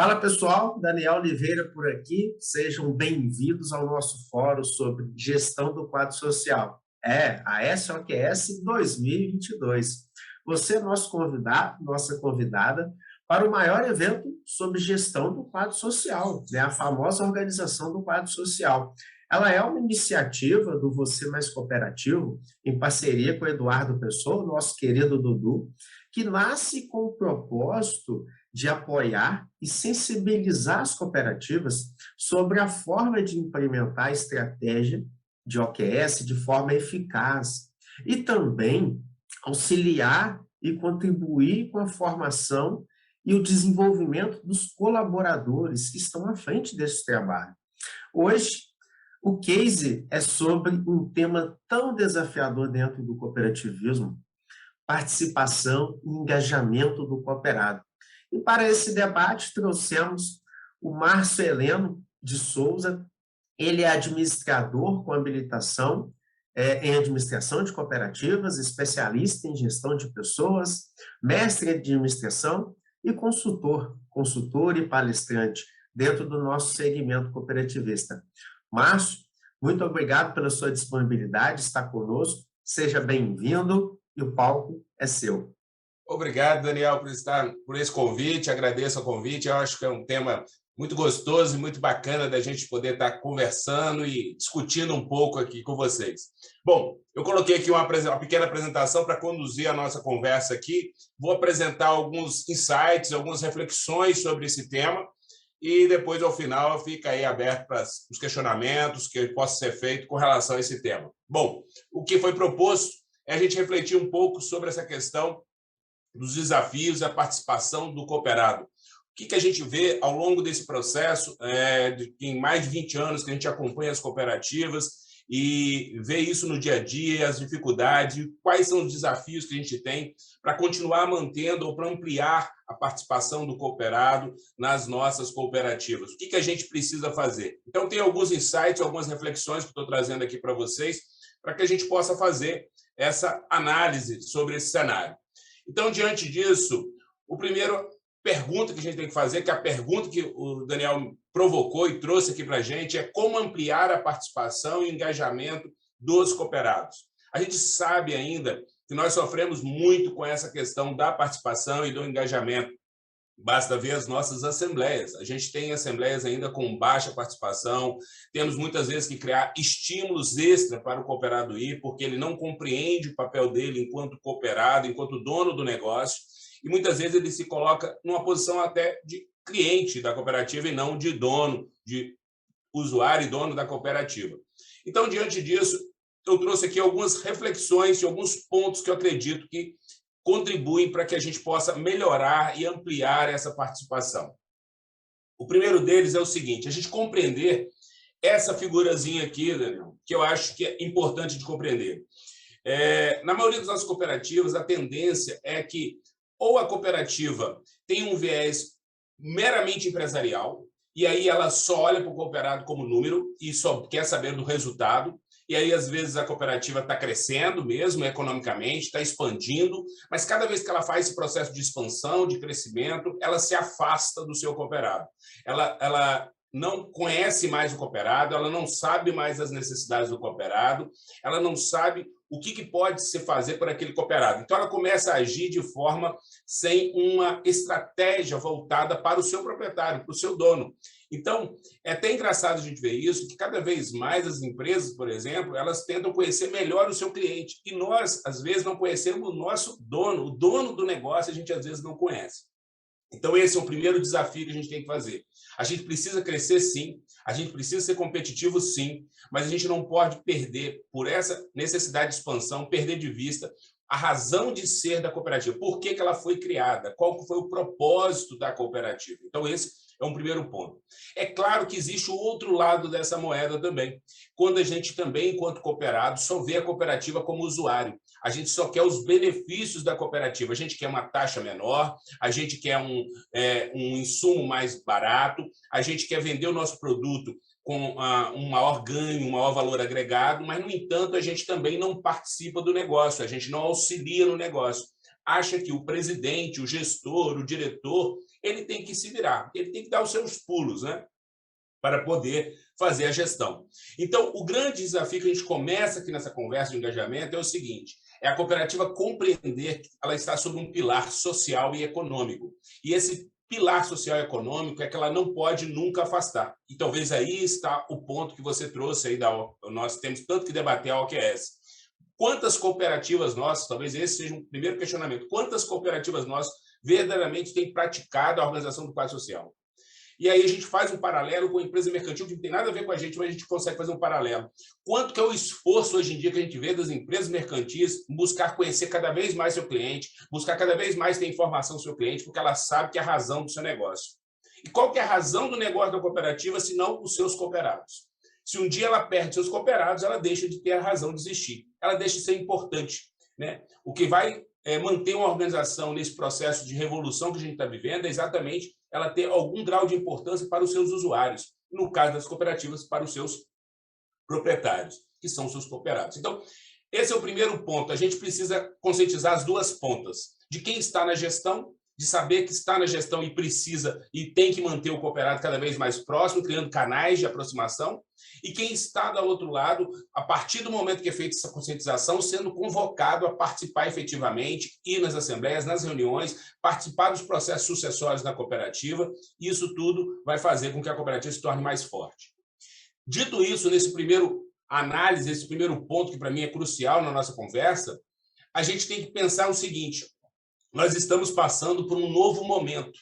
Fala pessoal, Daniel Oliveira por aqui. Sejam bem-vindos ao nosso fórum sobre gestão do quadro social. A SOQS 2022. Você é nosso convidado, nossa convidada, para o maior evento sobre gestão do quadro social, né? A famosa organização do quadro social. Ela é uma iniciativa do Você Mais Cooperativo, em parceria com o Eduardo Pessoa, nosso querido Dudu, que nasce com o propósito de apoiar e sensibilizar as cooperativas sobre a forma de implementar a estratégia de OQS de forma eficaz e também auxiliar e contribuir com a formação e o desenvolvimento dos colaboradores que estão à frente desse trabalho. Hoje, o case é sobre um tema tão desafiador dentro do cooperativismo: participação e engajamento do cooperado. E para esse debate trouxemos o Márcio Heleno de Souza. Ele é administrador com habilitação em administração de cooperativas, especialista em gestão de pessoas, mestre em administração e consultor e palestrante dentro do nosso segmento cooperativista. Márcio, muito obrigado pela sua disponibilidade, estar conosco. Seja bem-vindo e o palco é seu. Obrigado, Daniel, por esse convite. Agradeço o convite. Eu acho que é um tema muito gostoso e muito bacana da gente poder estar conversando e discutindo um pouco aqui com vocês. Bom, eu coloquei aqui uma pequena apresentação para conduzir a nossa conversa aqui. Vou apresentar alguns insights, algumas reflexões sobre esse tema e depois, ao final, fica aí aberto para os questionamentos que possam ser feitos com relação a esse tema. Bom, o que foi proposto é a gente refletir um pouco sobre essa questão dos desafios e a participação do cooperado. O que a gente vê ao longo desse processo, em mais de 20 anos que a gente acompanha as cooperativas e vê isso no dia a dia, as dificuldades, quais são os desafios que a gente tem para continuar mantendo ou para ampliar a participação do cooperado nas nossas cooperativas. O que a gente precisa fazer? Então, tem alguns insights, algumas reflexões que estou trazendo aqui para vocês, para que a gente possa fazer essa análise sobre esse cenário. Então, diante disso, a primeira pergunta que a gente tem que fazer, que é a pergunta que o Daniel provocou e trouxe aqui para a gente, é como ampliar a participação e engajamento dos cooperados. A gente sabe ainda que nós sofremos muito com essa questão da participação e do engajamento. Basta ver as nossas assembleias. A gente tem assembleias ainda com baixa participação, temos muitas vezes que criar estímulos extra para o cooperado ir, porque ele não compreende o papel dele enquanto cooperado, enquanto dono do negócio, e muitas vezes ele se coloca numa posição até de cliente da cooperativa e não de dono, de usuário e dono da cooperativa. Então, diante disso, eu trouxe aqui algumas reflexões e alguns pontos que eu acredito que contribuem para que a gente possa melhorar e ampliar essa participação. O primeiro deles é o seguinte: a gente compreender essa figurazinha aqui, Daniel, que eu acho que é importante de compreender. Na maioria das nossas cooperativas, a tendência é que ou a cooperativa tem um viés meramente empresarial, e aí ela só olha para o cooperado como número e só quer saber do resultado. E aí, às vezes, a cooperativa está crescendo mesmo economicamente, está expandindo, mas cada vez que ela faz esse processo de expansão, de crescimento, ela se afasta do seu cooperado. Ela não conhece mais o cooperado, ela não sabe mais as necessidades do cooperado, ela não sabe o que pode se fazer por aquele cooperado. Então, ela começa a agir de forma sem uma estratégia voltada para o seu proprietário, para o seu dono. Então, é até engraçado a gente ver isso, que cada vez mais as empresas, por exemplo, elas tentam conhecer melhor o seu cliente. E nós, às vezes, não conhecemos o nosso dono. O dono do negócio a gente, às vezes, não conhece. Então, esse é o primeiro desafio que a gente tem que fazer. A gente precisa crescer, sim. A gente precisa ser competitivo, sim. Mas a gente não pode perder, por essa necessidade de expansão, perder de vista a razão de ser da cooperativa. Por que ela foi criada? Qual foi o propósito da cooperativa? Então, esse é um primeiro ponto. É claro que existe o outro lado dessa moeda também. Quando a gente também, enquanto cooperado, só vê a cooperativa como usuário. A gente só quer os benefícios da cooperativa. A gente quer uma taxa menor, a gente quer um insumo mais barato, a gente quer vender o nosso produto com um maior ganho, um maior valor agregado, mas, no entanto, a gente também não participa do negócio, a gente não auxilia no negócio. Acha que o presidente, o gestor, o diretor, ele tem que se virar, ele tem que dar os seus pulos, né, para poder fazer a gestão. Então, o grande desafio que a gente começa aqui nessa conversa de engajamento é o seguinte: é a cooperativa compreender que ela está sob um pilar social e econômico. E esse pilar social e econômico é que ela não pode nunca afastar. E talvez aí está o ponto que você trouxe aí nós temos tanto que debater a OQS. Quantas cooperativas nossas, talvez esse seja um primeiro questionamento, quantas cooperativas nossas verdadeamente têm praticado a organização do quadro social? E aí a gente faz um paralelo com a empresa mercantil, que não tem nada a ver com a gente, mas a gente consegue fazer um paralelo. Quanto que é o esforço hoje em dia que a gente vê das empresas mercantis em buscar conhecer cada vez mais seu cliente, buscar cada vez mais ter informação do seu cliente, porque ela sabe que é a razão do seu negócio. E qual que é a razão do negócio da cooperativa, se não os seus cooperados? Se um dia ela perde seus cooperados, ela deixa de ter a razão de existir. Ela deixa de ser importante, né? O que vai manter uma organização nesse processo de revolução que a gente está vivendo é exatamente ela ter algum grau de importância para os seus usuários, no caso das cooperativas, para os seus proprietários, que são os seus cooperados. Então, esse é o primeiro ponto. A gente precisa conscientizar as duas pontas, de quem está na gestão, de saber que está na gestão e precisa e tem que manter o cooperado cada vez mais próximo, criando canais de aproximação, e quem está do outro lado, a partir do momento que é feita essa conscientização, sendo convocado a participar efetivamente, ir nas assembleias, nas reuniões, participar dos processos sucessórios da cooperativa, e isso tudo vai fazer com que a cooperativa se torne mais forte. Dito isso, nesse primeiro análise, esse primeiro ponto que para mim é crucial na nossa conversa, a gente tem que pensar o seguinte: nós estamos passando por um novo momento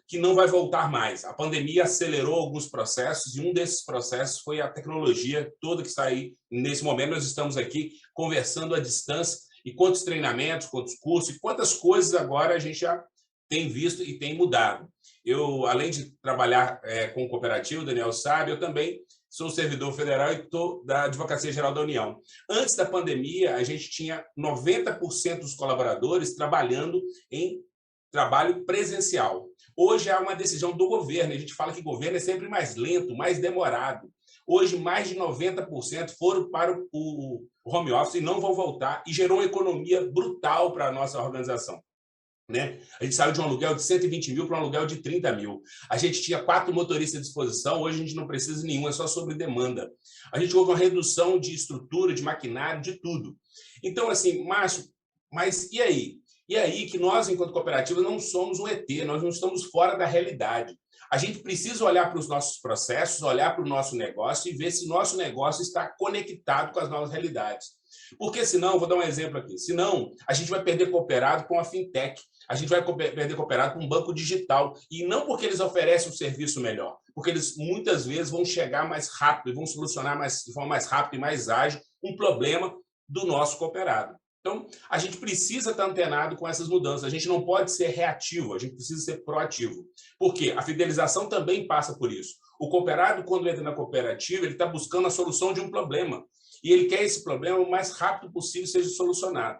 que não vai voltar mais. A pandemia acelerou alguns processos e um desses processos foi a tecnologia toda que está aí nesse momento. Nós estamos aqui conversando à distância e quantos treinamentos, quantos cursos e quantas coisas agora a gente já tem visto e tem mudado. Eu, além de trabalhar com cooperativa, o Daniel sabe, eu também sou servidor federal e estou da Advocacia Geral da União. Antes da pandemia, a gente tinha 90% dos colaboradores trabalhando em trabalho presencial. Hoje há uma decisão do governo. A gente fala que o governo é sempre mais lento, mais demorado. Hoje, mais de 90% foram para o home office e não vão voltar, e gerou uma economia brutal para a nossa organização. Né? A gente saiu de um aluguel de 120 mil para um aluguel de 30 mil. A gente tinha 4 motoristas à disposição, hoje a gente não precisa de nenhum, é só sobre demanda. A gente houve uma redução de estrutura, de maquinário, de tudo. Então, assim, Márcio, mas e aí? E aí que nós, enquanto cooperativa, não somos um ET, nós não estamos fora da realidade. A gente precisa olhar para os nossos processos, olhar para o nosso negócio e ver se nosso negócio está conectado com as novas realidades. Porque senão, vou dar um exemplo aqui, senão a gente vai perder cooperado com a fintech, a gente vai perder cooperado com um banco digital, e não porque eles oferecem um serviço melhor, porque eles muitas vezes vão chegar mais rápido e vão solucionar de forma mais rápida e mais ágil um problema do nosso cooperado. Então, a gente precisa estar antenado com essas mudanças, a gente não pode ser reativo, a gente precisa ser proativo. Por quê? A fidelização também passa por isso. O cooperado, quando entra na cooperativa, ele está buscando a solução de um problema, e ele quer esse problema o mais rápido possível seja solucionado.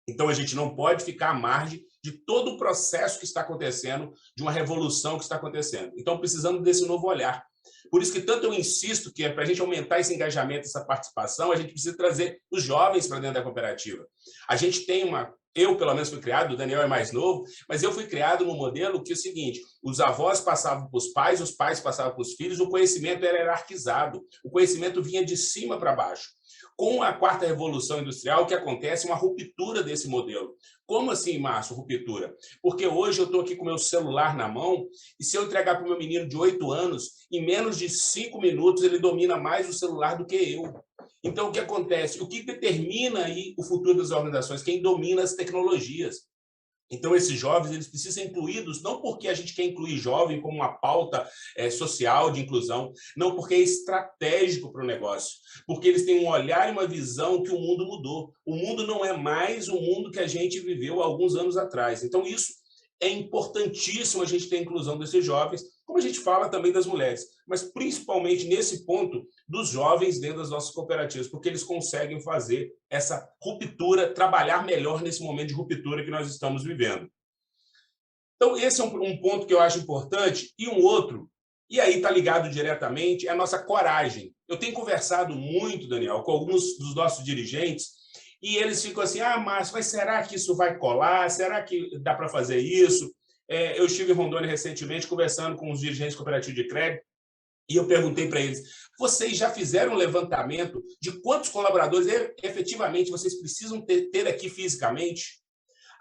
Então, a gente não pode ficar à margem de todo o processo que está acontecendo, de uma revolução que está acontecendo. Então, precisamos desse novo olhar. Por isso que tanto eu insisto que para a gente aumentar esse engajamento, essa participação, a gente precisa trazer os jovens para dentro da cooperativa. A gente tem eu, pelo menos, fui criado, o Daniel é mais novo, mas eu fui criado num modelo que é o seguinte: os avós passavam para os pais passavam para os filhos, o conhecimento era hierarquizado, o conhecimento vinha de cima para baixo. Com a quarta revolução industrial, o que acontece é uma ruptura desse modelo. Como assim, Márcio, ruptura? Porque hoje eu estou aqui com o meu celular na mão e se eu entregar para o meu menino de 8 anos, em menos de 5 minutos ele domina mais o celular do que eu. Então, o que acontece? O que determina aí o futuro das organizações? Quem domina as tecnologias. Então, esses jovens eles precisam ser incluídos, não porque a gente quer incluir jovem como uma pauta social de inclusão, não porque é estratégico para o negócio, porque eles têm um olhar e uma visão que o mundo mudou. O mundo não é mais o mundo que a gente viveu há alguns anos atrás. Então, isso é importantíssimo, a gente ter a inclusão desses jovens, como a gente fala também das mulheres, mas principalmente nesse ponto dos jovens dentro das nossas cooperativas, porque eles conseguem fazer essa ruptura, trabalhar melhor nesse momento de ruptura que nós estamos vivendo. Então, esse é um ponto que eu acho importante. E um outro, e aí está ligado diretamente, é a nossa coragem. Eu tenho conversado muito, Daniel, com alguns dos nossos dirigentes, e eles ficam assim: ah, Márcio, mas será que isso vai colar? Será que dá para fazer isso? eu estive em Rondônia recentemente conversando com os dirigentes cooperativos de crédito e eu perguntei para eles, vocês já fizeram um levantamento de quantos colaboradores efetivamente vocês precisam ter aqui fisicamente?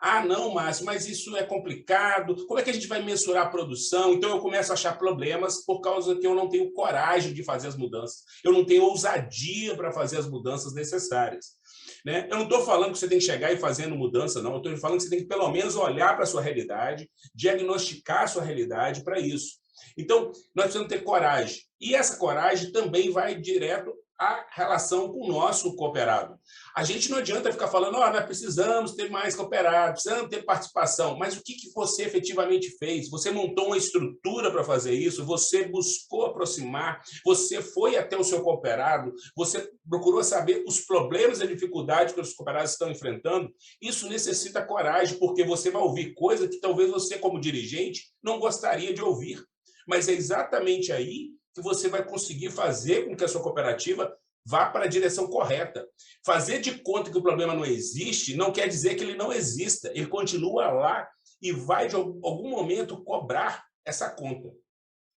Ah, não, Márcio, mas isso é complicado. Como é que a gente vai mensurar a produção? Então, eu começo a achar problemas por causa que eu não tenho coragem de fazer as mudanças. Eu não tenho ousadia para fazer as mudanças necessárias. Né? Eu não estou falando que você tem que chegar e fazendo mudança, não. Eu estou falando que você tem que, pelo menos, olhar para a sua realidade, diagnosticar a sua realidade para isso. Então, nós precisamos ter coragem. E essa coragem também vai direto à relação com o nosso cooperado. A gente não adianta ficar falando, nós precisamos ter mais cooperados, precisamos ter participação, mas o que você efetivamente fez? Você montou uma estrutura para fazer isso? Você buscou aproximar? Você foi até o seu cooperado? Você procurou saber os problemas e dificuldades que os cooperados estão enfrentando? Isso necessita coragem, porque você vai ouvir coisas que talvez você, como dirigente, não gostaria de ouvir. Mas é exatamente aí que você vai conseguir fazer com que a sua cooperativa vá para a direção correta. Fazer de conta que o problema não existe não quer dizer que ele não exista. Ele continua lá e vai, de algum momento, cobrar essa conta.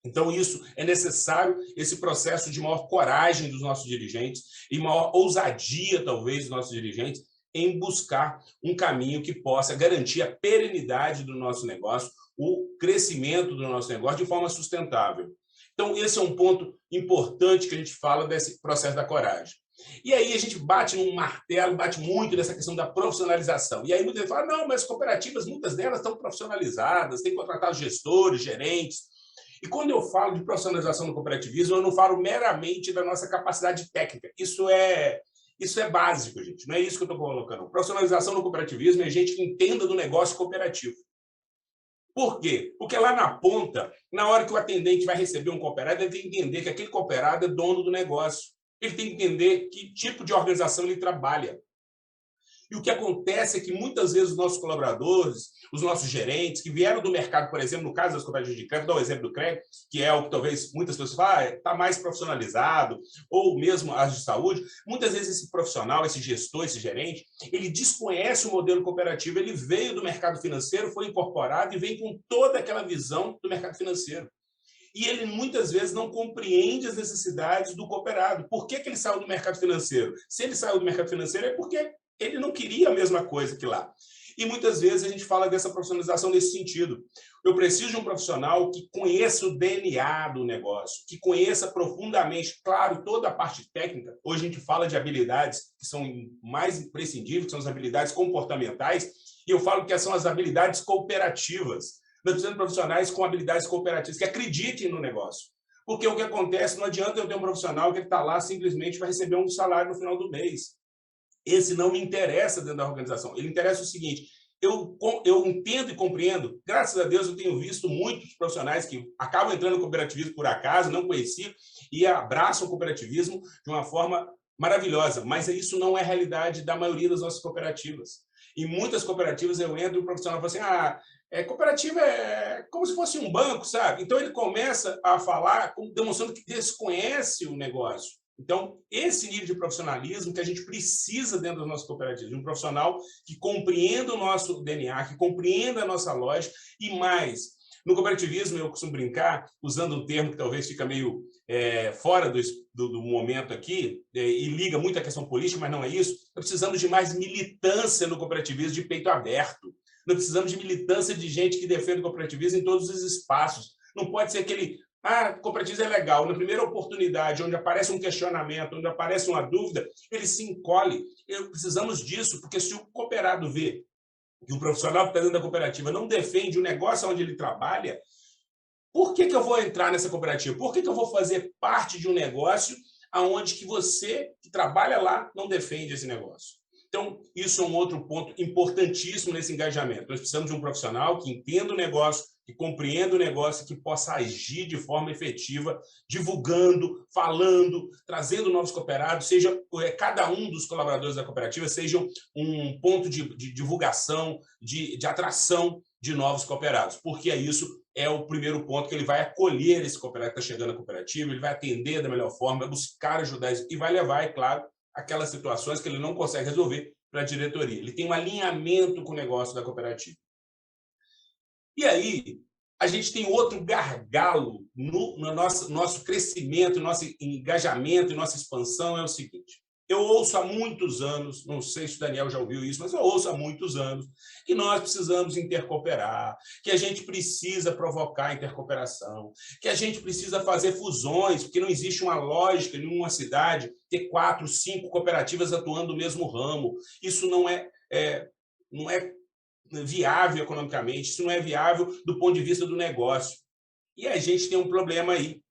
Então, isso é necessário, esse processo de maior coragem dos nossos dirigentes e maior ousadia, talvez, dos nossos dirigentes em buscar um caminho que possa garantir a perenidade do nosso negócio, o crescimento do nosso negócio de forma sustentável. Então, esse é um ponto importante que a gente fala desse processo da coragem. E aí a gente bate num martelo, bate muito nessa questão da profissionalização. E aí muita gente fala, não, mas cooperativas, muitas delas estão profissionalizadas, têm contratado gestores, gerentes. E quando eu falo de profissionalização no cooperativismo, eu não falo meramente da nossa capacidade técnica. Isso é básico, gente. Não é isso que eu estou colocando. Profissionalização no cooperativismo é gente que entenda do negócio cooperativo. Por quê? Porque lá na ponta, na hora que o atendente vai receber um cooperado, ele tem que entender que aquele cooperado é dono do negócio. Ele tem que entender que tipo de organização ele trabalha. E o que acontece é que muitas vezes os nossos colaboradores, os nossos gerentes, que vieram do mercado, por exemplo, no caso das cooperativas de crédito, vou dar o exemplo do crédito, que é o que talvez muitas pessoas falam, está mais profissionalizado, ou mesmo as de saúde, muitas vezes esse profissional, esse gestor, esse gerente, ele desconhece o modelo cooperativo, ele veio do mercado financeiro, foi incorporado e vem com toda aquela visão do mercado financeiro. E ele muitas vezes não compreende as necessidades do cooperado. Por que ele saiu do mercado financeiro? Se ele saiu do mercado financeiro é porque ele não queria a mesma coisa que lá. E muitas vezes a gente fala dessa profissionalização nesse sentido. Eu preciso de um profissional que conheça o DNA do negócio, que conheça profundamente, claro, toda a parte técnica. Hoje a gente fala de habilidades que são mais imprescindíveis, que são as habilidades comportamentais, e eu falo que são as habilidades cooperativas. Nós precisamos de profissionais com habilidades cooperativas, que acreditem no negócio. Porque o que acontece, não adianta eu ter um profissional que está lá simplesmente para receber um salário no final do mês. Esse não me interessa dentro da organização. Ele interessa o seguinte, eu entendo e compreendo, graças a Deus eu tenho visto muitos profissionais que acabam entrando no cooperativismo por acaso, não conheci, e abraçam o cooperativismo de uma forma maravilhosa, mas isso não é a realidade da maioria das nossas cooperativas. Em muitas cooperativas eu entro e o profissional fala assim, cooperativa é como se fosse um banco, sabe? Então ele começa a falar demonstrando que desconhece o negócio. Então, esse nível de profissionalismo que a gente precisa dentro das nossas cooperativas, de um profissional que compreenda o nosso DNA, que compreenda a nossa lógica e mais. No cooperativismo, eu costumo brincar, usando um termo que talvez fica meio fora do momento aqui, e liga muito à questão política, mas não é isso. Nós precisamos de mais militância no cooperativismo de peito aberto. Nós precisamos de militância de gente que defende o cooperativismo em todos os espaços. Não pode ser aquele cooperativismo é legal. Na primeira oportunidade, onde aparece um questionamento, onde aparece uma dúvida, ele se encolhe. Precisamos disso, porque se o cooperado vê que o profissional que está dentro da cooperativa não defende o negócio onde ele trabalha, por que eu vou entrar nessa cooperativa? Por que eu vou fazer parte de um negócio onde que você, que trabalha lá, não defende esse negócio? Então, isso é um outro ponto importantíssimo nesse engajamento. Nós precisamos de um profissional que entenda o negócio, que compreenda o negócio, que possa agir de forma efetiva, divulgando, falando, trazendo novos cooperados, seja cada um dos colaboradores da cooperativa seja um ponto de divulgação, de atração de novos cooperados, porque isso é o primeiro ponto que ele vai acolher esse cooperado que está chegando à cooperativa, ele vai atender da melhor forma, vai buscar ajudar isso, e vai levar, é claro, aquelas situações que ele não consegue resolver para a diretoria. Ele tem um alinhamento com o negócio da cooperativa. E aí, a gente tem outro gargalo no nosso crescimento, nosso engajamento e nossa expansão, é o seguinte. Eu ouço há muitos anos, não sei se o Daniel já ouviu isso, mas eu ouço há muitos anos que nós precisamos intercooperar, que a gente precisa provocar intercooperação, que a gente precisa fazer fusões, porque não existe uma lógica em uma cidade ter 4, 5 cooperativas atuando no mesmo ramo. Isso não é viável economicamente, isso não é viável do ponto de vista do negócio. E a gente tem um problema aí.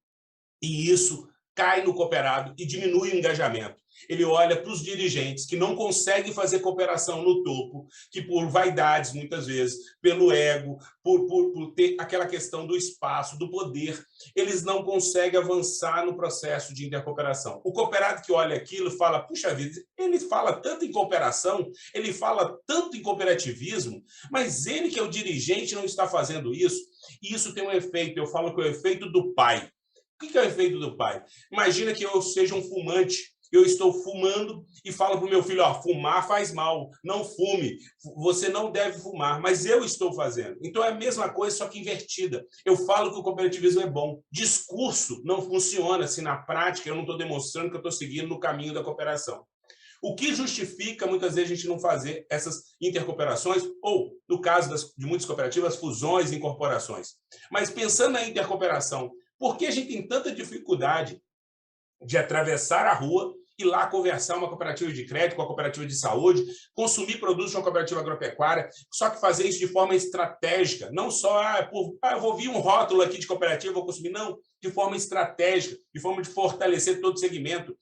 E isso cai no cooperado e diminui o engajamento. Ele olha para os dirigentes que não conseguem fazer cooperação no topo, que por vaidades, muitas vezes, pelo ego, por ter aquela questão do espaço, do poder, eles não conseguem avançar no processo de intercooperação. O cooperado que olha aquilo fala, puxa vida, ele fala tanto em cooperação, ele fala tanto em cooperativismo, mas ele que é o dirigente não está fazendo isso. E isso tem um efeito, eu falo que é o efeito do pai. O que é o efeito do pai? Imagina que eu seja um fumante, eu estou fumando e falo para o meu filho, ó, fumar faz mal, não fume, você não deve fumar, mas eu estou fazendo. Então é a mesma coisa, só que invertida. Eu falo que o cooperativismo é bom. Discurso não funciona se na prática eu não estou demonstrando que eu estou seguindo no caminho da cooperação. O que justifica, muitas vezes, a gente não fazer essas intercooperações, ou, no caso de muitas cooperativas, fusões e incorporações. Mas pensando na intercooperação, por que a gente tem tanta dificuldade de atravessar a rua e lá conversar uma cooperativa de crédito com a cooperativa de saúde, consumir produtos de uma cooperativa agropecuária, só que fazer isso de forma estratégica, não só, eu vou vir um rótulo aqui de cooperativa, vou consumir, não, de forma estratégica, de forma de fortalecer todo o segmento.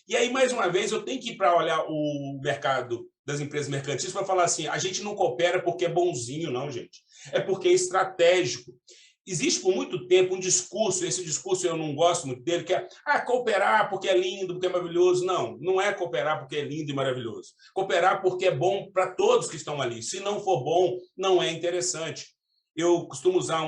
E aí, mais uma vez, eu tenho que ir para olhar o mercado das empresas mercantis para falar assim, a gente não coopera porque é bonzinho, não, gente. É porque é estratégico. Existe por muito tempo um discurso, esse discurso eu não gosto muito dele, que é cooperar porque é lindo, porque é maravilhoso. Não, não é cooperar porque é lindo e maravilhoso. Cooperar porque é bom para todos que estão ali. Se não for bom, não é interessante. Eu costumo usar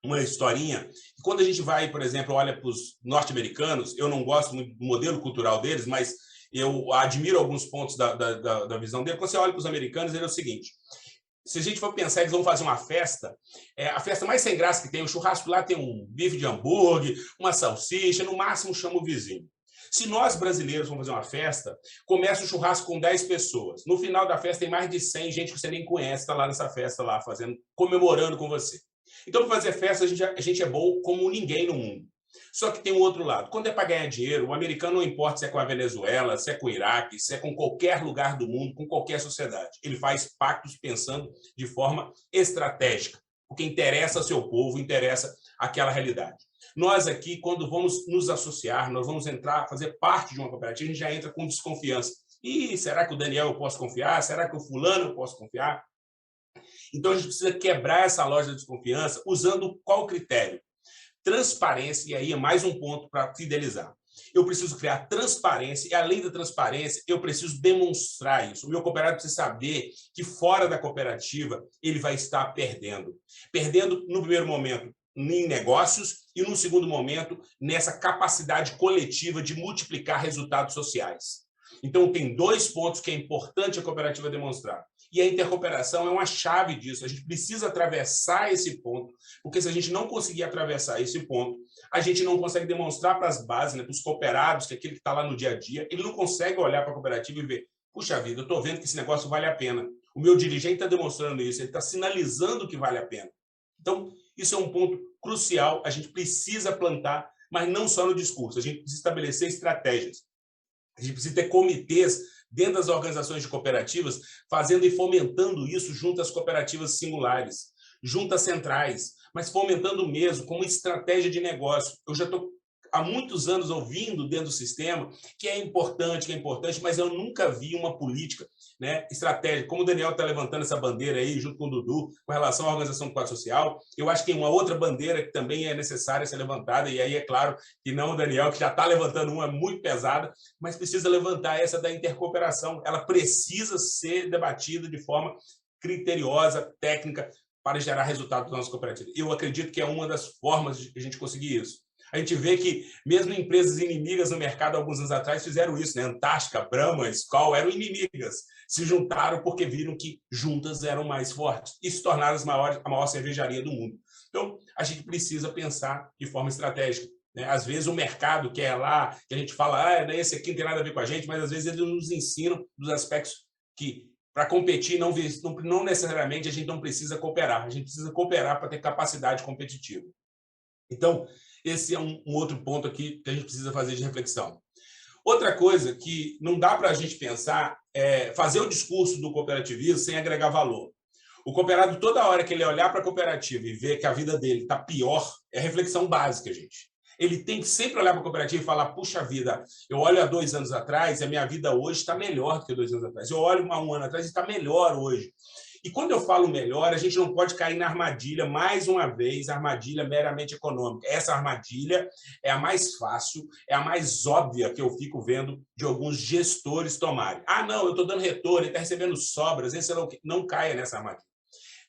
uma historinha. Quando a gente vai, por exemplo, olha para os norte-americanos, eu não gosto muito do modelo cultural deles, mas eu admiro alguns pontos da visão dele. Quando você olha para os americanos, ele é o seguinte: se a gente for pensar, eles vão fazer uma festa, a festa mais sem graça que tem, o churrasco lá tem um bife de hambúrguer, uma salsicha, no máximo chama o vizinho. Se nós, brasileiros, vamos fazer uma festa, começa o churrasco com 10 pessoas. No final da festa tem mais de 100 gente que você nem conhece, está lá nessa festa, lá comemorando com você. Então, para fazer festa, a gente é bom como ninguém no mundo. Só que tem um outro lado. Quando é para ganhar dinheiro, o americano não importa se é com a Venezuela, se é com o Iraque, se é com qualquer lugar do mundo, com qualquer sociedade. Ele faz pactos pensando de forma estratégica. Porque interessa ao seu povo, interessa aquela realidade. Nós aqui, quando vamos nos associar, nós vamos entrar, fazer parte de uma cooperativa, a gente já entra com desconfiança. E será que o Daniel eu posso confiar? Será que o fulano eu posso confiar? Então, a gente precisa quebrar essa loja de desconfiança usando qual critério? Transparência, e aí é mais um ponto para fidelizar. Eu preciso criar transparência, e além da transparência, eu preciso demonstrar isso. O meu cooperado precisa saber que fora da cooperativa ele vai estar perdendo. Perdendo, no primeiro momento, em negócios, e no segundo momento, nessa capacidade coletiva de multiplicar resultados sociais. Então, tem 2 pontos que é importante a cooperativa demonstrar. E a intercooperação é uma chave disso. A gente precisa atravessar esse ponto, porque se a gente não conseguir atravessar esse ponto, a gente não consegue demonstrar para as bases, para os cooperados, que aquele que está lá no dia a dia, ele não consegue olhar para a cooperativa e ver, puxa vida, eu estou vendo que esse negócio vale a pena. O meu dirigente está demonstrando isso, ele está sinalizando que vale a pena. Então, isso é um ponto crucial, a gente precisa plantar, mas não só no discurso, a gente precisa estabelecer estratégias. A gente precisa ter comitês dentro das organizações de cooperativas, fazendo e fomentando isso junto às cooperativas singulares, junto às centrais, mas fomentando mesmo como estratégia de negócio. Eu já estou há muitos anos ouvindo dentro do sistema que é importante, mas eu nunca vi uma política, né, estratégica. Como o Daniel está levantando essa bandeira aí, junto com o Dudu, com relação à organização do quadro social, eu acho que tem uma outra bandeira que também é necessária ser levantada, e aí é claro que não o Daniel, que já está levantando uma muito pesada, mas precisa levantar essa da intercooperação. Ela precisa ser debatida de forma criteriosa, técnica, para gerar resultado das nossas cooperativas. Eu acredito que é uma das formas de a gente conseguir isso. A gente vê que mesmo empresas inimigas no mercado alguns anos atrás fizeram isso, né? Antártica, Brahma, Skol eram inimigas, se juntaram porque viram que juntas eram mais fortes e se tornaram a maior cervejaria do mundo. Então, a gente precisa pensar de forma estratégica, né? Às vezes o mercado quer lá, que a gente fala, esse aqui não tem nada a ver com a gente, mas às vezes eles nos ensinam dos aspectos que, para competir, não necessariamente a gente não precisa cooperar, a gente precisa cooperar para ter capacidade competitiva. Então, esse é um outro ponto aqui que a gente precisa fazer de reflexão. Outra coisa que não dá para a gente pensar é fazer o discurso do cooperativismo sem agregar valor. O cooperado, toda hora que ele olhar para a cooperativa e ver que a vida dele está pior, é reflexão básica, gente. Ele tem que sempre olhar para a cooperativa e falar, puxa vida, eu olho há 2 anos atrás e a minha vida hoje está melhor do que 2 anos atrás. Eu olho há 1 ano atrás e está melhor hoje. E quando eu falo melhor, a gente não pode cair na armadilha, mais uma vez, armadilha meramente econômica. Essa armadilha é a mais fácil, é a mais óbvia que eu fico vendo de alguns gestores tomarem. Não, eu estou dando retorno, ele está recebendo sobras, esse não caia nessa armadilha.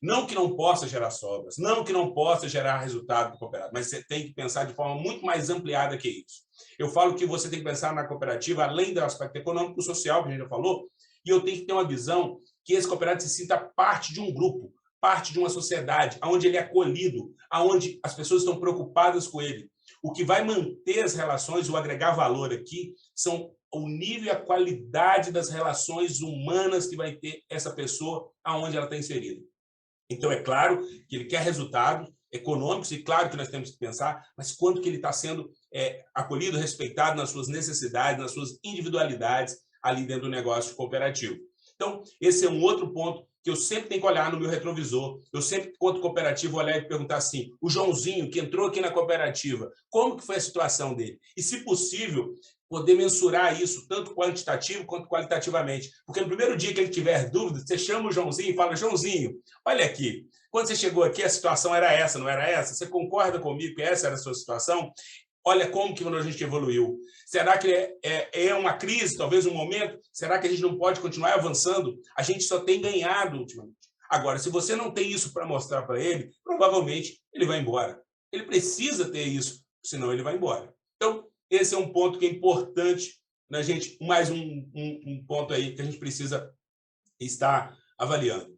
Não que não possa gerar sobras, não que não possa gerar resultado para o cooperado, mas você tem que pensar de forma muito mais ampliada que isso. Eu falo que você tem que pensar na cooperativa, além do aspecto econômico e social, que a gente já falou, e eu tenho que ter uma visão que esse cooperado se sinta parte de um grupo, parte de uma sociedade, onde ele é acolhido, onde as pessoas estão preocupadas com ele. O que vai manter as relações, o agregar valor aqui, são o nível e a qualidade das relações humanas que vai ter essa pessoa aonde ela está inserida. Então, é claro que ele quer resultados econômicos, e claro que nós temos que pensar, mas quanto que ele está sendo acolhido, respeitado nas suas necessidades, nas suas individualidades ali dentro do negócio cooperativo. Então, esse é um outro ponto que eu sempre tenho que olhar no meu retrovisor. Eu sempre, quanto cooperativo, olhar e perguntar assim, o Joãozinho, que entrou aqui na cooperativa, como que foi a situação dele? E, se possível, poder mensurar isso, tanto quantitativo quanto qualitativamente. Porque no primeiro dia que ele tiver dúvida, você chama o Joãozinho e fala, Joãozinho, olha aqui, quando você chegou aqui, a situação era essa, não era essa? Você concorda comigo que essa era a sua situação? Olha como que a gente evoluiu. Será que é uma crise, talvez um momento? Será que a gente não pode continuar avançando? A gente só tem ganhado ultimamente. Agora, se você não tem isso para mostrar para ele, provavelmente ele vai embora. Ele precisa ter isso, senão ele vai embora. Então, esse é um ponto que é importante na gente, mais um ponto aí que a gente precisa estar avaliando.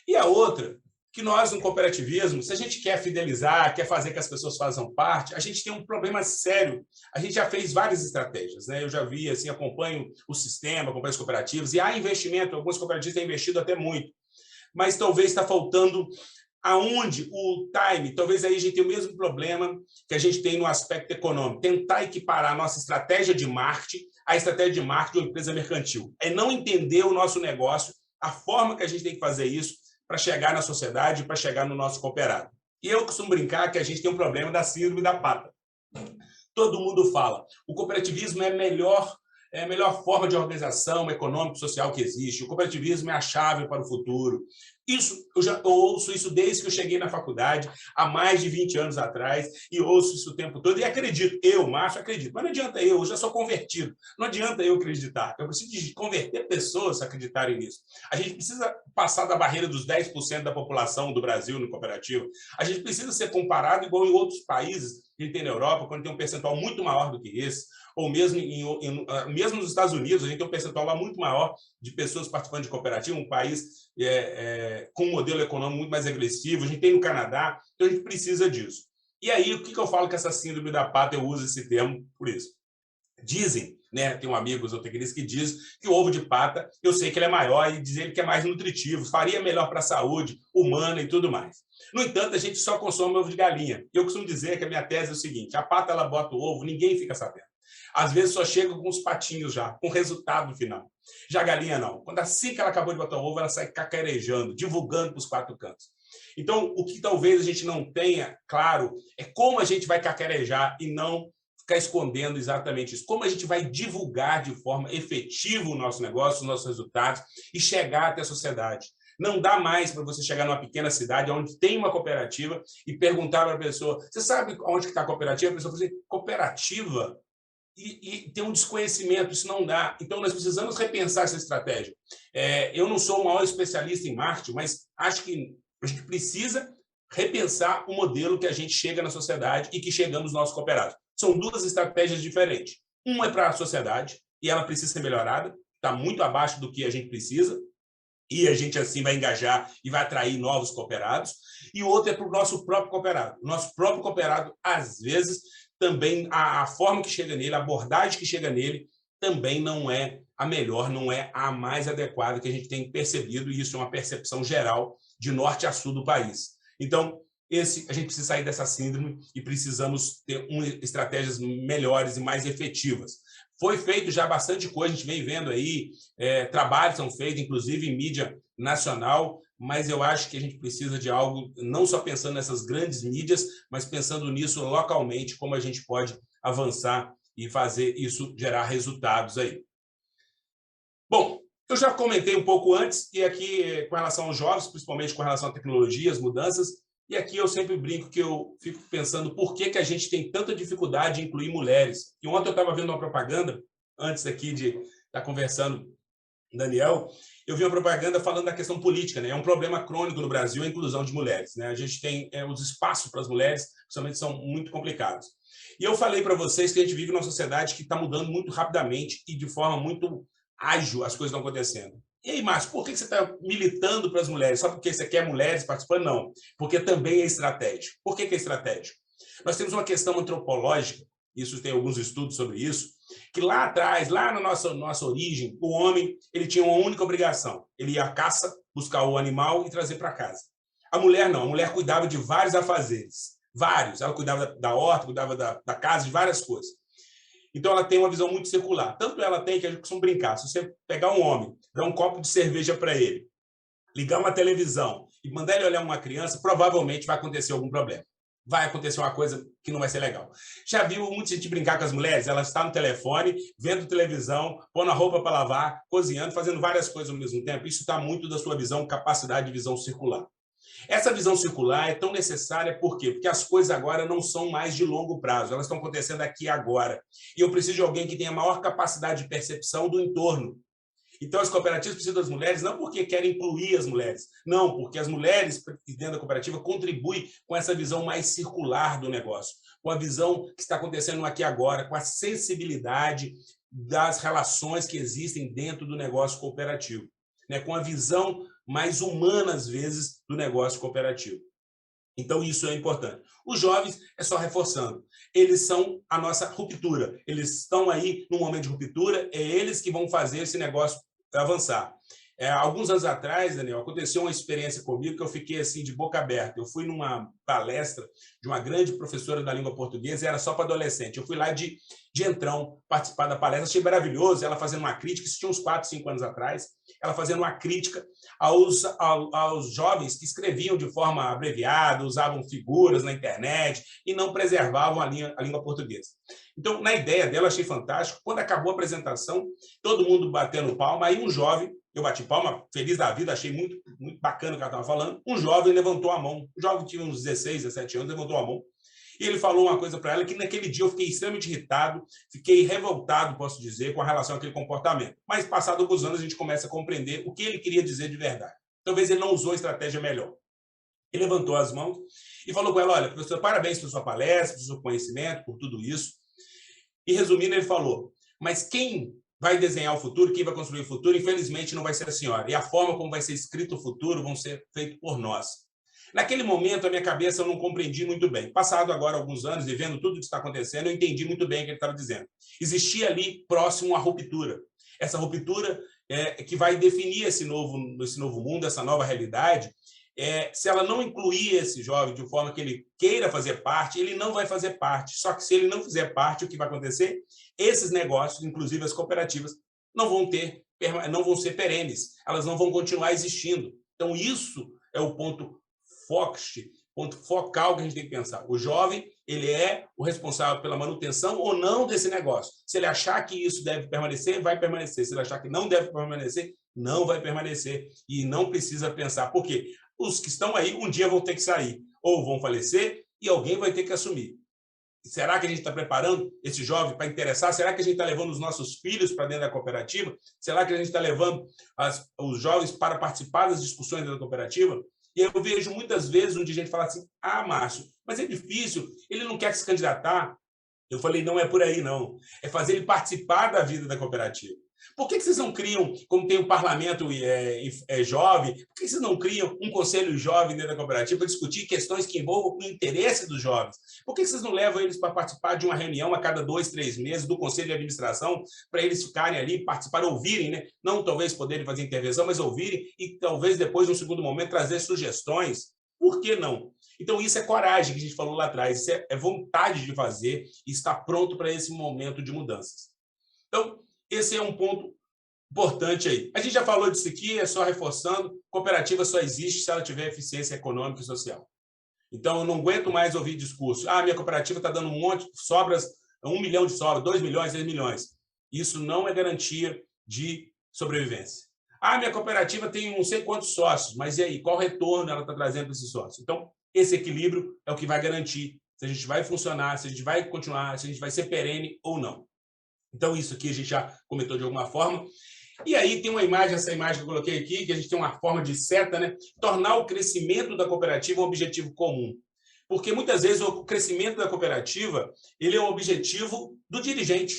E a outra, que nós, no cooperativismo, se a gente quer fidelizar, quer fazer que as pessoas façam parte, a gente tem um problema sério. A gente já fez várias estratégias, né? Eu já vi, assim, acompanho o sistema, acompanho as cooperativas, e há investimento, algumas cooperativas têm investido até muito, mas talvez está faltando aonde o time, talvez aí a gente tenha o mesmo problema que a gente tem no aspecto econômico, tentar equiparar a nossa estratégia de marketing à estratégia de marketing de uma empresa mercantil. É não entender o nosso negócio, a forma que a gente tem que fazer isso para chegar na sociedade, para chegar no nosso cooperado. E eu costumo brincar que a gente tem um problema da síndrome da pata. Todo mundo fala, o cooperativismo é a melhor forma de organização econômica e social que existe. O cooperativismo é a chave para o futuro. Eu ouço isso desde que eu cheguei na faculdade, há mais de 20 anos atrás, e ouço isso o tempo todo, e acredito, Márcio, acredito, mas não adianta eu já sou convertido, não adianta eu acreditar, eu preciso de converter pessoas a acreditarem nisso. A gente precisa passar da barreira dos 10% da população do Brasil no cooperativo, a gente precisa ser comparado igual em outros países, que tem na Europa, quando tem um percentual muito maior do que esse, ou mesmo, mesmo nos Estados Unidos, a gente tem um percentual lá muito maior de pessoas participando de cooperativa, um país com um modelo econômico muito mais agressivo, a gente tem no Canadá, então a gente precisa disso. E aí, o que eu falo que essa síndrome da pata, eu uso esse termo por isso. Dizem, né, tem um amigo zootecnista que diz que o ovo de pata, eu sei que ele é maior e diz ele que é mais nutritivo, faria melhor para a saúde humana e tudo mais. No entanto, a gente só consome ovo de galinha. Eu costumo dizer que a minha tese é o seguinte, a pata ela bota o ovo, ninguém fica sabendo. Às vezes só chega com os patinhos já, com o resultado final. Já a galinha não. Quando assim que ela acabou de botar o ovo, ela sai cacarejando, divulgando para os 4 cantos. Então, o que talvez a gente não tenha claro é como a gente vai cacarejar e não ficar escondendo exatamente isso. Como a gente vai divulgar de forma efetiva o nosso negócio, os nossos resultados e chegar até a sociedade. Não dá mais para você chegar numa pequena cidade onde tem uma cooperativa e perguntar para a pessoa, você sabe onde está a cooperativa? A pessoa fala assim, cooperativa? E tem um desconhecimento, isso não dá. Então, nós precisamos repensar essa estratégia. Eu não sou o maior especialista em marketing, mas acho que a gente precisa repensar o modelo que a gente chega na sociedade e que chegamos nos nossos cooperados. são duas estratégias diferentes. Uma é para a sociedade, e ela precisa ser melhorada, está muito abaixo do que a gente precisa, e a gente assim vai engajar e vai atrair novos cooperados. E o outro é para o nosso próprio cooperado. O nosso próprio cooperado, às vezes, também a forma que chega nele, a abordagem que chega nele, também não é a melhor, não é a mais adequada que a gente tem percebido, e isso é uma percepção geral de norte a sul do país. Então, a gente precisa sair dessa síndrome e precisamos ter estratégias melhores e mais efetivas. Foi feito já bastante coisa, a gente vem vendo aí, trabalhos são feitos, inclusive em mídia nacional, mas eu acho que a gente precisa de algo, não só pensando nessas grandes mídias, mas pensando nisso localmente, como a gente pode avançar e fazer isso gerar resultados aí. Bom, eu já comentei um pouco antes, e aqui com relação aos jovens, principalmente com relação à tecnologia, as mudanças, e aqui eu sempre brinco que eu fico pensando por que a gente tem tanta dificuldade em incluir mulheres. E ontem eu estava vendo uma propaganda, antes aqui de estar conversando com o Daniel, eu vi uma propaganda falando da questão política, né? É um problema crônico no Brasil a inclusão de mulheres, né? A gente tem os espaços para as mulheres, principalmente, são muito complicados. E eu falei para vocês que a gente vive numa sociedade que está mudando muito rapidamente e de forma muito ágil as coisas estão acontecendo. E aí, Márcio, por que você está militando para as mulheres? Só porque você quer mulheres participando? Não, porque também é estratégico. Por que é estratégico? Nós temos uma questão antropológica, isso tem alguns estudos sobre isso, que lá atrás, lá na nossa origem, o homem ele tinha uma única obrigação. Ele ia à caça, buscar o animal e trazer para casa. A mulher não, a mulher cuidava de vários afazeres, vários. Ela cuidava da horta, cuidava da casa, de várias coisas. Então, ela tem uma visão muito circular. Tanto ela tem que a gente costuma brincar. Se você pegar um homem, dar um copo de cerveja para ele, ligar uma televisão e mandar ele olhar uma criança, provavelmente vai acontecer algum problema. Vai acontecer uma coisa que não vai ser legal. Já viu muita gente brincar com as mulheres? Elas estão no telefone, vendo televisão, pondo a roupa para lavar, cozinhando, fazendo várias coisas ao mesmo tempo. Isso está muito da sua visão, capacidade de visão circular. Essa visão circular é tão necessária por quê? Porque as coisas agora não são mais de longo prazo, elas estão acontecendo aqui agora. E eu preciso de alguém que tenha maior capacidade de percepção do entorno. Então, as cooperativas precisam das mulheres não porque querem incluir as mulheres, não, porque as mulheres dentro da cooperativa contribuem com essa visão mais circular do negócio, com a visão que está acontecendo aqui agora, com a sensibilidade das relações que existem dentro do negócio cooperativo, né? Com a visão mais humana, às vezes, do negócio cooperativo. Então, isso é importante. Os jovens, é só reforçando, eles são a nossa ruptura. Eles estão aí num momento de ruptura, é eles que vão fazer esse negócio avançar. Alguns anos atrás, Daniel, aconteceu uma experiência comigo que eu fiquei assim de boca aberta. Eu fui numa palestra de uma grande professora da língua portuguesa, era só para adolescente. Eu fui lá de entrão participar da palestra, achei maravilhoso, ela fazendo uma crítica, isso tinha uns 4, 5 anos atrás, ela fazendo uma crítica aos jovens que escreviam de forma abreviada, usavam figuras na internet e não preservavam a língua portuguesa. Então, na ideia dela, achei fantástico. Quando acabou a apresentação, todo mundo batendo palma, aí um jovem, eu bati palma, feliz da vida, achei muito, muito bacana o que ela estava falando, um jovem levantou a mão, o jovem tinha uns 16, 17 anos, levantou a mão, e ele falou uma coisa para ela que naquele dia eu fiquei extremamente irritado, fiquei revoltado, posso dizer, com a relação àquele comportamento. Mas, passado alguns anos, a gente começa a compreender o que ele queria dizer de verdade. Talvez ele não usou a estratégia melhor. Ele levantou as mãos e falou com ela, olha, professor, parabéns pela sua palestra, pelo seu conhecimento, por tudo isso. E, resumindo, ele falou, mas quem vai desenhar o futuro, quem vai construir o futuro, infelizmente, não vai ser a senhora. E a forma como vai ser escrito o futuro vão ser feito por nós. Naquele momento, a minha cabeça eu não compreendi muito bem. Passado agora alguns anos e vendo tudo o que está acontecendo, eu entendi muito bem o que ele estava dizendo. Existia ali próximo a ruptura. Essa ruptura que vai definir esse novo mundo, essa nova realidade. Se ela não incluir esse jovem de forma que ele queira fazer parte, ele não vai fazer parte. Só que se ele não fizer parte, o que vai acontecer? Esses negócios, inclusive as cooperativas, não vão ser perenes, elas não vão continuar existindo. Então, isso é o ponto focal que a gente tem que pensar. O jovem, ele é o responsável pela manutenção ou não desse negócio. Se ele achar que isso deve permanecer, vai permanecer. Se ele achar que não deve permanecer, não vai permanecer. E não precisa pensar. Por quê? Os que estão aí, um dia vão ter que sair, ou vão falecer, e alguém vai ter que assumir. Será que a gente está preparando esse jovem para interessar? Será que a gente está levando os nossos filhos para dentro da cooperativa? Será que a gente está levando os jovens para participar das discussões da cooperativa? E eu vejo muitas vezes onde a gente fala assim, Márcio, mas é difícil, ele não quer se candidatar. Eu falei, não é por aí, não. É fazer ele participar da vida da cooperativa. Por que vocês não criam, como tem um parlamento jovem, por que vocês não criam um conselho jovem dentro da cooperativa para discutir questões que envolvam o interesse dos jovens? Por que vocês não levam eles para participar de uma reunião a cada 2, 3 meses do conselho de administração, para eles ficarem ali, participar, ouvirem, né? Não talvez poderem fazer intervenção, mas ouvirem e talvez depois, no segundo momento, trazer sugestões? Por que não? Então, isso é coragem que a gente falou lá atrás, isso é vontade de fazer e estar pronto para esse momento de mudanças. Então, esse é um ponto importante aí. A gente já falou disso aqui, é só reforçando, cooperativa só existe se ela tiver eficiência econômica e social. Então, eu não aguento mais ouvir discurso. Minha cooperativa está dando um monte de sobras, 1 milhão de sobras, 2 milhões, 6 milhões. Isso não é garantia de sobrevivência. Minha cooperativa tem não sei quantos sócios, mas e aí, qual retorno ela está trazendo para esses sócios? Então, esse equilíbrio é o que vai garantir se a gente vai funcionar, se a gente vai continuar, se a gente vai ser perene ou não. Então, isso aqui a gente já comentou de alguma forma. E aí tem uma imagem, essa imagem que eu coloquei aqui, que a gente tem uma forma de seta, né? Tornar o crescimento da cooperativa um objetivo comum. Porque muitas vezes o crescimento da cooperativa, ele é um objetivo do dirigente,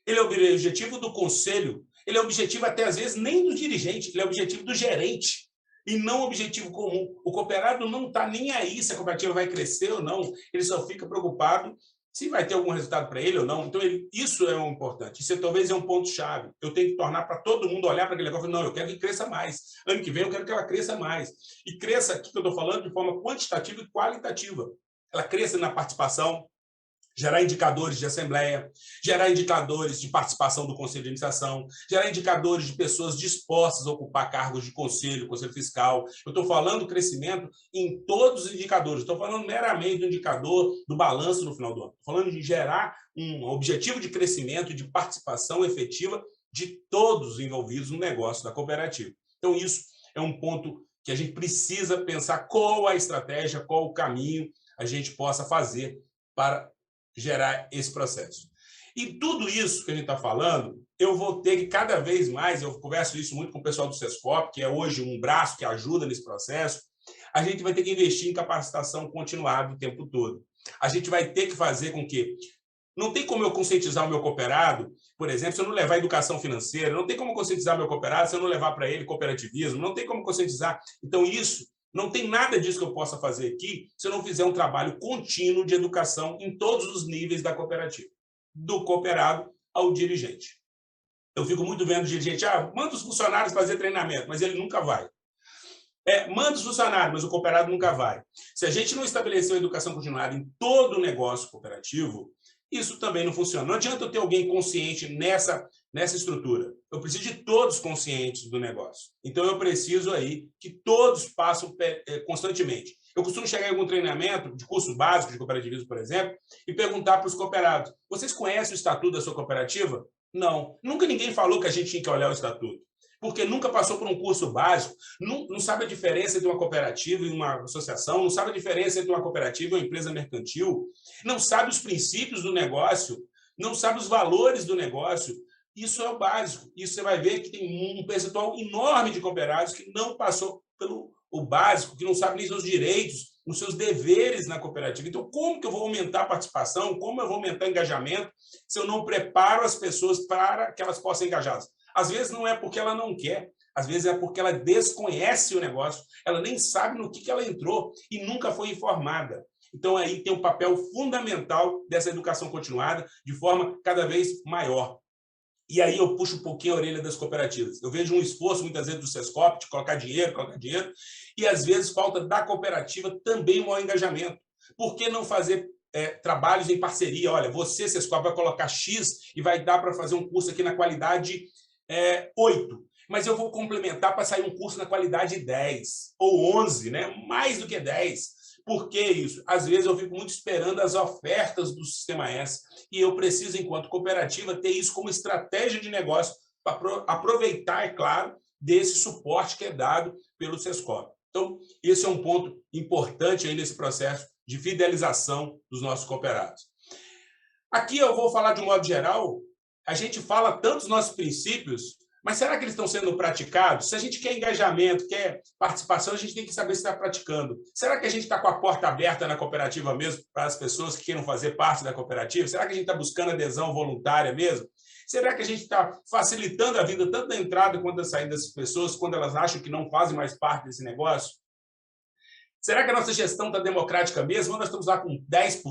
ele é um objetivo do conselho, ele é um objetivo até às vezes nem do dirigente, ele é um objetivo do gerente e não um objetivo comum. O cooperado não está nem aí se a cooperativa vai crescer ou não, ele só fica preocupado se vai ter algum resultado para ele ou não. Então, isso é um importante. Isso talvez é um ponto-chave. Eu tenho que tornar para todo mundo olhar para aquele negócio e falar, não, eu quero que cresça mais. Ano que vem eu quero que ela cresça mais. E cresça, aqui que eu estou falando, de forma quantitativa e qualitativa. Ela cresça na participação, gerar indicadores de assembleia, gerar indicadores de participação do conselho de administração, gerar indicadores de pessoas dispostas a ocupar cargos de conselho fiscal. Eu estou falando crescimento em todos os indicadores. Estou falando meramente do indicador do balanço no final do ano. Estou falando de gerar um objetivo de crescimento e de participação efetiva de todos os envolvidos no negócio da cooperativa. Então, isso é um ponto que a gente precisa pensar qual a estratégia, qual o caminho a gente possa fazer para gerar esse processo. E tudo isso que a gente está falando, eu vou ter que cada vez mais, eu converso isso muito com o pessoal do Sescop, que é hoje um braço que ajuda nesse processo, a gente vai ter que investir em capacitação continuada o tempo todo. A gente vai ter que fazer com que... Não tem como eu conscientizar o meu cooperado, por exemplo, se eu não levar educação financeira, não tem como conscientizar o meu cooperado se eu não levar para ele cooperativismo, não tem como conscientizar. Então, isso... Não tem nada disso que eu possa fazer aqui se eu não fizer um trabalho contínuo de educação em todos os níveis da cooperativa, do cooperado ao dirigente. Eu fico muito vendo o dirigente, manda os funcionários fazer treinamento, mas ele nunca vai. Manda os funcionários, mas o cooperado nunca vai. Se a gente não estabelecer uma educação continuada em todo o negócio cooperativo, isso também não funciona. Não adianta eu ter alguém consciente nessa estrutura. Eu preciso de todos conscientes do negócio. Então, eu preciso aí que todos passem constantemente. Eu costumo chegar em algum treinamento de cursos básicos de cooperativismo, por exemplo, e perguntar para os cooperados, vocês conhecem o estatuto da sua cooperativa? Não. Nunca ninguém falou que a gente tinha que olhar o estatuto. Porque nunca passou por um curso básico, não sabe a diferença entre uma cooperativa e uma associação, não sabe a diferença entre uma cooperativa e uma empresa mercantil, não sabe os princípios do negócio, não sabe os valores do negócio. Isso é o básico. Isso você vai ver que tem um percentual enorme de cooperados que não passou pelo básico, que não sabe nem seus direitos, os seus deveres na cooperativa. Então, como que eu vou aumentar a participação? Como eu vou aumentar o engajamento se eu não preparo as pessoas para que elas possam engajá-las? Às vezes não é porque ela não quer, às vezes é porque ela desconhece o negócio, ela nem sabe no que ela entrou e nunca foi informada. Então, aí tem um papel fundamental dessa educação continuada de forma cada vez maior. E aí eu puxo um pouquinho a orelha das cooperativas. Eu vejo um esforço, muitas vezes, do Sescop, de colocar dinheiro, e às vezes falta da cooperativa também um maior engajamento. Por que não fazer trabalhos em parceria? Olha, você, Sescop, vai colocar X e vai dar para fazer um curso aqui na qualidade 8, mas eu vou complementar para sair um curso na qualidade 10 ou 11, né? Mais do que 10. Por que isso? Às vezes eu fico muito esperando as ofertas do Sistema S e eu preciso, enquanto cooperativa, ter isso como estratégia de negócio para aproveitar, é claro, desse suporte que é dado pelo Sescop. Então, esse é um ponto importante aí nesse processo de fidelização dos nossos cooperados. Aqui eu vou falar de um modo geral. A gente fala tanto dos nossos princípios, Mas será que eles estão sendo praticados? Se a gente quer engajamento, quer participação, a gente tem que saber se está praticando. Será que a gente está com a porta aberta na cooperativa mesmo para as pessoas que queiram fazer parte da cooperativa? Será que a gente está buscando adesão voluntária mesmo? Será que a gente está facilitando a vida tanto da entrada quanto da saída dessas pessoas quando elas acham que não fazem mais parte desse negócio? Será que a nossa gestão está democrática mesmo? Ou nós estamos lá com 10%,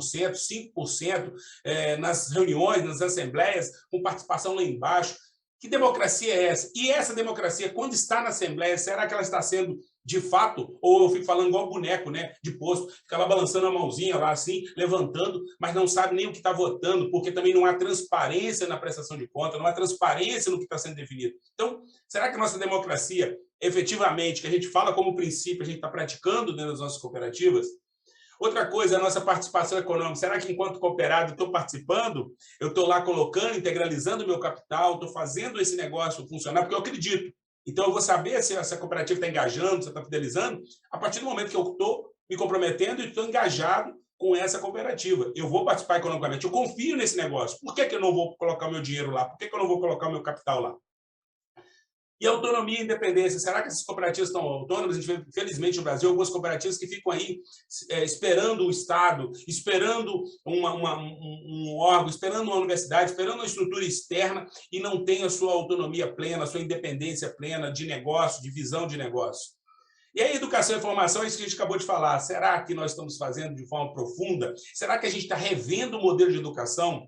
5% nas reuniões, nas assembleias, com participação lá embaixo? Que democracia é essa? E essa democracia, quando está na Assembleia, será que ela está sendo de fato, ou eu fico falando igual boneco, né, de posto, fica lá balançando a mãozinha lá assim, levantando, mas não sabe nem o que está votando, porque também não há transparência na prestação de conta, não há transparência no que está sendo definido. Então, será que a nossa democracia, efetivamente, que a gente fala como princípio, a gente está praticando dentro das nossas cooperativas? Outra coisa, a nossa participação econômica. Será que, enquanto cooperado, estou participando? Eu estou lá colocando, integralizando o meu capital, estou fazendo esse negócio funcionar, porque eu acredito. Então, eu vou saber se essa cooperativa está engajando, se está fidelizando, a partir do momento que eu estou me comprometendo e estou engajado com essa cooperativa. Eu vou participar economicamente, eu confio nesse negócio. Por que eu não vou colocar o meu dinheiro lá? Por que eu não vou colocar o meu capital lá? E autonomia e independência. Será que essas cooperativas estão autônomas? A gente vê, felizmente, no Brasil, algumas cooperativas que ficam aí esperando o Estado, esperando um órgão, esperando uma universidade, esperando uma estrutura externa e não tem a sua autonomia plena, a sua independência plena de negócio, de visão de negócio. E a educação e formação é isso que a gente acabou de falar. Será que nós estamos fazendo de forma profunda? Será que a gente está revendo o modelo de educação?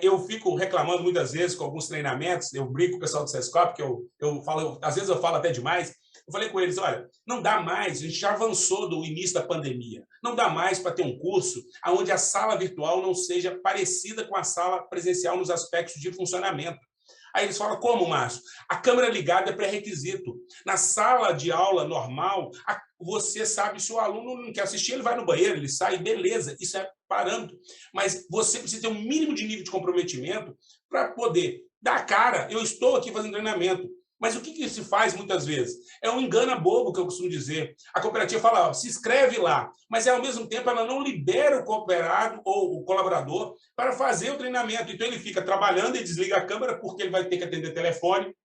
Eu fico reclamando muitas vezes com alguns treinamentos, eu brinco com o pessoal do SESCOP, que eu falo, às vezes eu falo até demais, eu falei com eles, olha, não dá mais, a gente já avançou do início da pandemia, não dá mais para ter um curso onde a sala virtual não seja parecida com a sala presencial nos aspectos de funcionamento. Aí eles falam, como, Márcio? A câmera ligada é pré-requisito. Na sala de aula normal, você sabe se o aluno não quer assistir, ele vai no banheiro, ele sai, beleza, isso é parâmetro. Mas você precisa ter um mínimo de nível de comprometimento para poder dar cara, eu estou aqui fazendo treinamento. Mas o que se faz muitas vezes? É um engano bobo, que eu costumo dizer. A cooperativa fala, ó, se inscreve lá, mas ao mesmo tempo ela não libera o cooperado ou o colaborador para fazer o treinamento. Então ele fica trabalhando e desliga a câmera porque ele vai ter que atender telefone,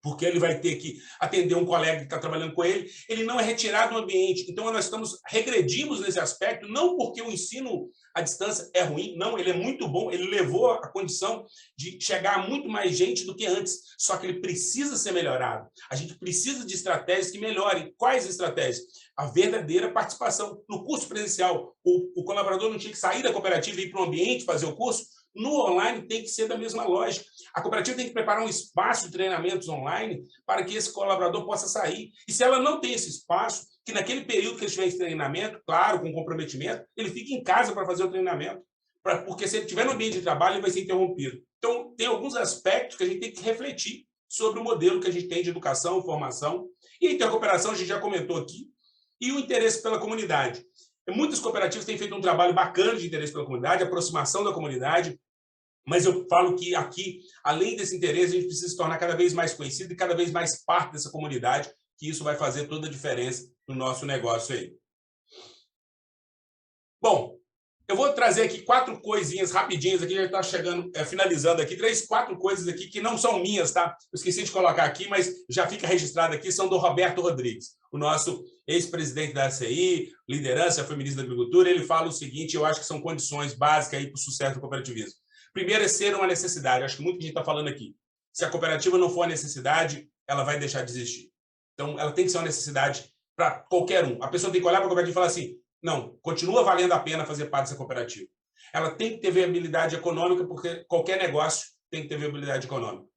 porque ele vai ter que atender um colega que está trabalhando com ele, ele não é retirado do ambiente. Então, nós regredimos nesse aspecto, não porque o ensino à distância é ruim, não, ele é muito bom, ele levou a condição de chegar a muito mais gente do que antes, só que ele precisa ser melhorado. A gente precisa de estratégias que melhorem. Quais estratégias? A verdadeira participação. No curso presencial, o colaborador não tinha que sair da cooperativa e ir para o ambiente fazer o curso. No online tem que ser da mesma lógica. A cooperativa tem que preparar um espaço de treinamentos online para que esse colaborador possa sair. E se ela não tem esse espaço, que naquele período que ele estiver em treinamento, claro, com comprometimento, ele fique em casa para fazer o treinamento. Porque se ele estiver no ambiente de trabalho, ele vai ser interrompido. Então, tem alguns aspectos que a gente tem que refletir sobre o modelo que a gente tem de educação, formação. E a intercooperação, a gente já comentou aqui, e o interesse pela comunidade. Muitas cooperativas têm feito um trabalho bacana de interesse pela comunidade, aproximação da comunidade, mas eu falo que aqui, além desse interesse, a gente precisa se tornar cada vez mais conhecido e cada vez mais parte dessa comunidade, que isso vai fazer toda a diferença no nosso negócio aí. Bom, eu vou trazer aqui 4 coisinhas rapidinhas aqui, já está chegando, finalizando aqui, 4 coisas aqui que não são minhas, tá? Eu esqueci de colocar aqui, mas já fica registrado aqui, são do Roberto Rodrigues, o nosso ex-presidente da ACI, liderança feminista da agricultura. Ele fala o seguinte, eu acho que são condições básicas aí para o sucesso do cooperativismo. Primeiro é ser uma necessidade, acho que muita gente está falando aqui. Se a cooperativa não for a necessidade, ela vai deixar de existir. Então, ela tem que ser uma necessidade para qualquer um. A pessoa tem que olhar para a cooperativa e falar assim, não, continua valendo a pena fazer parte dessa cooperativa. Ela tem que ter viabilidade econômica, porque qualquer negócio tem que ter viabilidade econômica.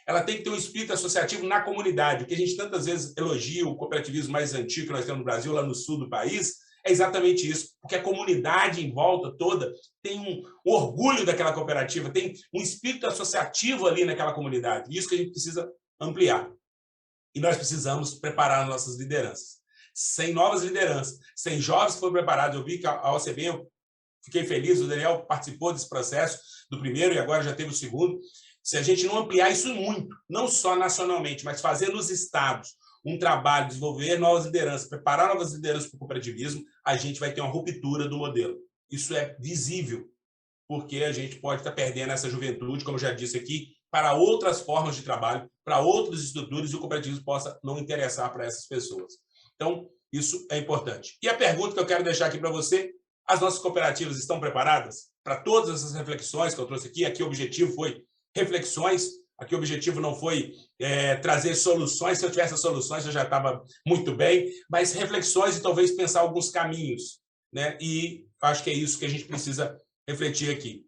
Ela tem que ter um espírito associativo na comunidade, o que a gente tantas vezes elogia, o cooperativismo mais antigo que nós temos no Brasil, lá no sul do país, é exatamente isso, porque a comunidade em volta toda tem um orgulho daquela cooperativa, tem um espírito associativo ali naquela comunidade. Isso que a gente precisa ampliar. E nós precisamos preparar nossas lideranças. Sem novas lideranças, sem jovens que foram preparados. Eu vi que a OCB, eu fiquei feliz, o Daniel participou desse processo do primeiro e agora já teve o segundo. Se a gente não ampliar isso muito, não só nacionalmente, mas fazer nos estados um trabalho, desenvolver novas lideranças, preparar novas lideranças para o cooperativismo, a gente vai ter uma ruptura do modelo. Isso é visível, porque a gente pode estar perdendo essa juventude, como eu já disse aqui, para outras formas de trabalho, para outras estruturas, e o cooperativismo possa não interessar para essas pessoas. Então, isso é importante. E a pergunta que eu quero deixar aqui para você: as nossas cooperativas estão preparadas para todas essas reflexões que eu trouxe aqui? Aqui o objetivo foi reflexões, aqui o objetivo não foi trazer soluções. Se eu tivesse soluções, eu já estava muito bem, mas reflexões e talvez pensar alguns caminhos, né? E acho que é isso que a gente precisa refletir aqui.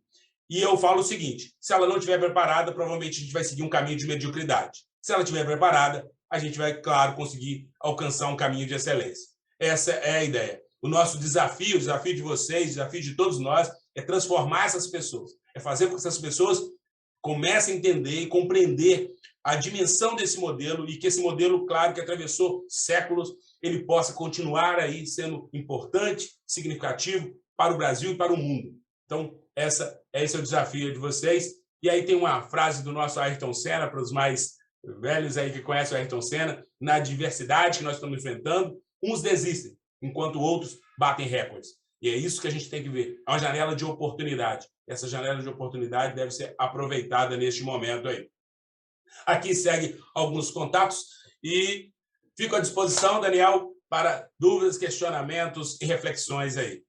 E eu falo o seguinte: se ela não estiver preparada, provavelmente a gente vai seguir um caminho de mediocridade. Se ela estiver preparada, a gente vai, claro, conseguir alcançar um caminho de excelência. Essa é a ideia. O nosso desafio, o desafio de vocês, o desafio de todos nós, é transformar essas pessoas, é fazer com que essas pessoas comecem a entender e compreender a dimensão desse modelo, e que esse modelo, claro, que atravessou séculos, ele possa continuar aí sendo importante, significativo para o Brasil e para o mundo. Então, esse é o desafio de vocês. E aí tem uma frase do nosso Ayrton Senna, para os mais velhos aí que conhecem o Ayrton Senna: na diversidade que nós estamos enfrentando, uns desistem, enquanto outros batem recordes. E é isso que a gente tem que ver. É uma janela de oportunidade. Essa janela de oportunidade deve ser aproveitada neste momento aí. Aqui segue alguns contatos e fico à disposição, Daniel, para dúvidas, questionamentos e reflexões aí.